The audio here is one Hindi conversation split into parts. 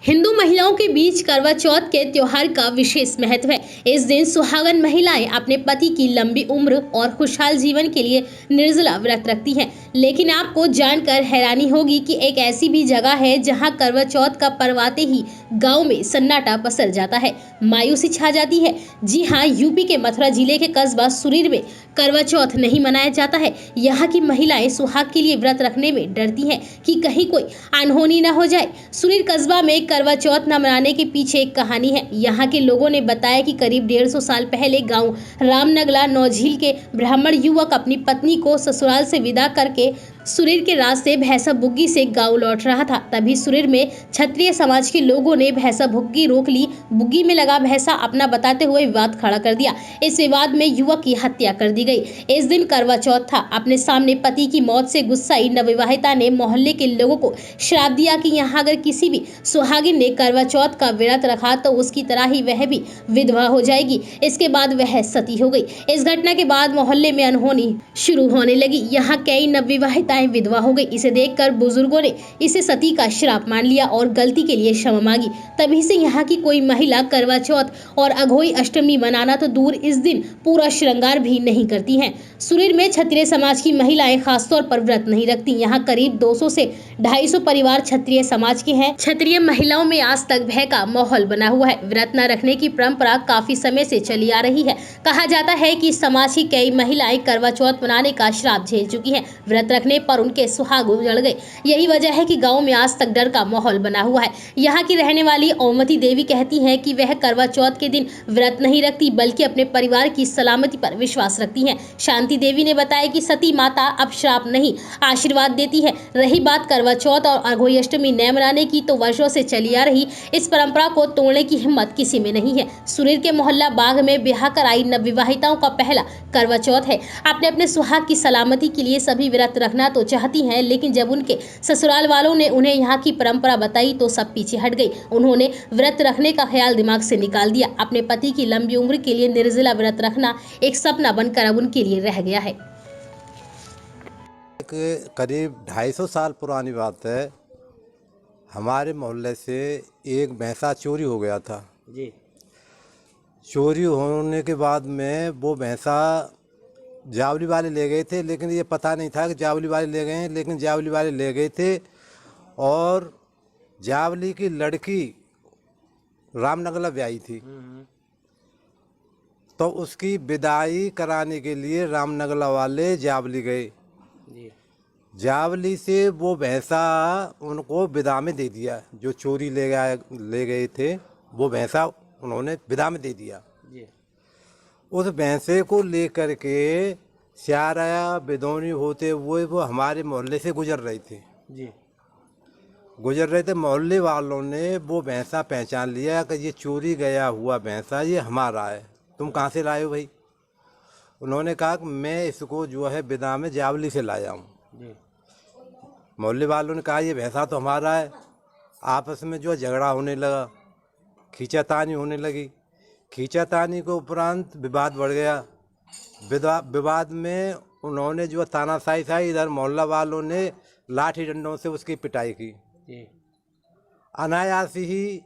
हिंदू महिलाओं के बीच करवा चौथ के त्योहार का विशेष महत्व है। इस दिन सुहागन महिलाएं अपने पति की लंबी उम्र और खुशहाल जीवन के लिए निर्जला व्रत रखती हैं। लेकिन आपको जानकर हैरानी होगी कि एक ऐसी भी जगह है जहां करवा चौथ का पर्व आते ही गांव में सन्नाटा पसर जाता है, मायूसी छा जाती है। जी हाँ, यूपी के मथुरा जिले के कस्बा सुरीर में करवा चौथ नहीं मनाया जाता है। यहाँ की महिलाएं सुहाग के लिए व्रत रखने में डरती हैं कि कहीं कोई अनहोनी न हो जाए। सुरीर कस्बा में करवा चौथ न मनाने के पीछे एक कहानी है। यहाँ के लोगों ने बताया कि करीब 150 साल पहले गांव रामनगला नौझील के ब्राह्मण युवक अपनी पत्नी को ससुराल से विदा करके सुरीर के रास्ते भैंसा बुग्गी से गांव लौट रहा था। तभी सुरीर में क्षत्रिय समाज के लोगों ने भैंसा बुग्गी रोक ली। बुग्गी में लगा भैंसा अपना बताते हुए विवाद खड़ा कर दिया। इस विवाद में युवक की हत्या कर दी गई। इस दिन करवा चौथ था। अपने सामने पति की मौत से गुस्साई नवविवाहिता ने मोहल्ले के लोगों को श्राप दिया कि यहाँ अगर किसी भी सुहागिन ने करवा चौथ का व्रत रखा तो उसकी तरह ही वह भी विधवा हो जाएगी। इसके बाद वह सती हो गई। इस घटना के बाद मोहल्ले में अनहोनी शुरू होने लगी। यहाँ कई नवविवाहिताएं विधवा हो गई। इसे देखकर बुजुर्गों ने इसे सती का श्राप मान लिया और गलती के लिए क्षमा मांगी। तभी से यहाँ की कोई महिला करवा चौथ और अघोई अष्टमी मनाना तो दूर, इस दिन पूरा श्रृंगार भी नहीं करती हैं। सुरीर में क्षत्रिय समाज की महिलाएं खासतौर पर व्रत नहीं रखती। यहाँ करीब 200 से 250 परिवार क्षत्रिय समाज के हैं। क्षत्रिय महिलाओं में आज तक भय का माहौल बना हुआ है। व्रत न रखने की परंपरा काफी समय से चली आ रही है। कहा जाता है कि समाज की कई महिलाएं करवा चौथ मनाने का श्राप झेल चुकी हैं। व्रत रखने पर उनके सुहाग उजड़ गए। यही वजह है कि गाँव में आज तक डर का माहौल बना हुआ है। यहाँ की रहने वाली ओमती देवी कहती हैं कि वह करवा चौथ के दिन व्रत नहीं रखती बल्कि अपने परिवार की सलामती पर विश्वास रखती हैं। शांति देवी ने बताया कि सती माता अब श्राप नहीं, आशीर्वाद देती है। रही बात करवा चौथ और अघोई अष्टमी न मनाने की, तो वर्षों से चली आ रही इस परंपरा को तोड़ने की हिम्मत किसी में नहीं है। सुरीर के मोहल्ला बाग में ब्याह कर आई नवविवाहिताओं का पहला करवा चौथ है। अपने अपने सुहाग की सलामती के लिए सभी व्रत रखना तो चाहती हैं, लेकिन जब उनके ससुराल वालों ने उन्हें यहाँ की परंपरा बताई तो सब पीछे हट गई। उन्होंने व्रत रखने का ख्याल दिमाग से निकाल दिया। अपने पति की लंबी उम्र के लिए निर्जला व्रत रखना एक सपना बनकर अब उनके लिए रह गया है। करीब 250 साल पुरानी बात है। हमारे मोहल्ले से एक भैंसा चोरी हो गया था जी। चोरी होने के बाद में वो भैंसा जावली वाले ले गए थे, लेकिन ये पता नहीं था कि जावली वाले ले गए हैं। लेकिन जावली वाले ले गए थे और जावली की लड़की रामनगला ब्याही थी, तो उसकी विदाई कराने के लिए रामनगला वाले जावली गए जी। जावली से वो भैंसा उनको विदा में दे दिया। जो चोरी ले गए थे वो भैंसा उन्होंने विदा में दे दिया जी। उस भैंसे को लेकर के स्यारा बिदौनी होते हुए वो हमारे मोहल्ले से गुजर रहे थे जी। मोहल्ले वालों ने वो भैंसा पहचान लिया कि ये चोरी गया हुआ भैंसा ये हमारा है। तुम कहाँ से लाए हो भाई? उन्होंने कहा कि मैं इसको जो है विदा में जावली से लाया हूँ। मोहल्ले वालों ने कहा ये भैंसा तो हमारा है। आपस में जो झगड़ा होने लगा, खींचातानी होने लगी। खींचातानी के उपरांत विवाद बढ़ गया। विवाद में उन्होंने जो तानाशाही था, इधर मोहल्ला वालों ने लाठी डंडों से उसकी पिटाई की। अनायास ही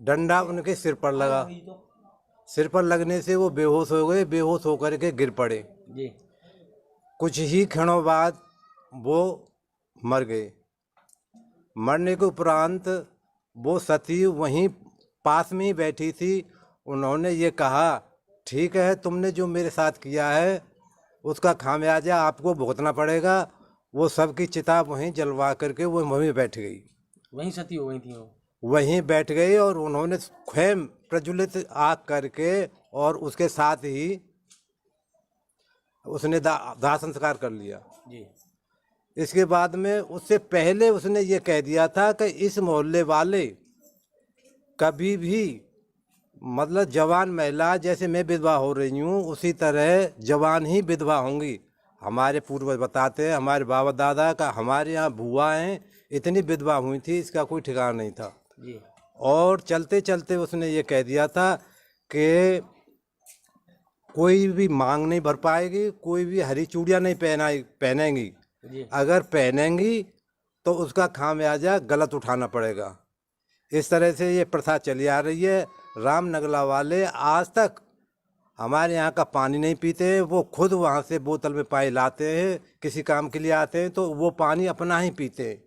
डंडा उनके सिर पर लगा। सिर पर लगने से वो बेहोश हो गए। बेहोश होकर के गिर पड़े जी। कुछ ही क्षणों बाद वो मर गए। मरने के उपरांत वो सती वहीं पास में ही बैठी थी। उन्होंने ये कहा, ठीक है, तुमने जो मेरे साथ किया है उसका खामियाजा आपको भुगतना पड़ेगा। वो सबकी चिता वहीं जलवा करके वो वहीं बैठ गई। वहीं सती हो गई थी वो? वहीं बैठ गई और उन्होंने स्वयं प्रज्वलित आग करके और उसके साथ ही उसने दाह संस्कार कर लिया जी। इसके बाद में उससे पहले उसने ये कह दिया था कि इस मोहल्ले वाले कभी भी, मतलब जवान महिला जैसे मैं विधवा हो रही हूँ उसी तरह जवान ही विधवा होंगी। हमारे पूर्वज बताते हैं, हमारे बाबा दादा का, हमारे यहाँ बुआएं इतनी विधवा हुई थी, इसका कोई ठिकाना नहीं था जी। और चलते चलते उसने ये कह दिया था कि कोई भी मांग नहीं भर पाएगी, कोई भी हरी चूड़ियाँ नहीं पहनेंगी। अगर पहनेंगी तो उसका खामियाजा गलत उठाना पड़ेगा। इस तरह से ये प्रथा चली आ रही है। रामनगला वाले आज तक हमारे यहाँ का पानी नहीं पीते। वो खुद वहाँ से बोतल में पानी लाते हैं, किसी काम के लिए आते हैं तो वो पानी अपना ही पीते हैं।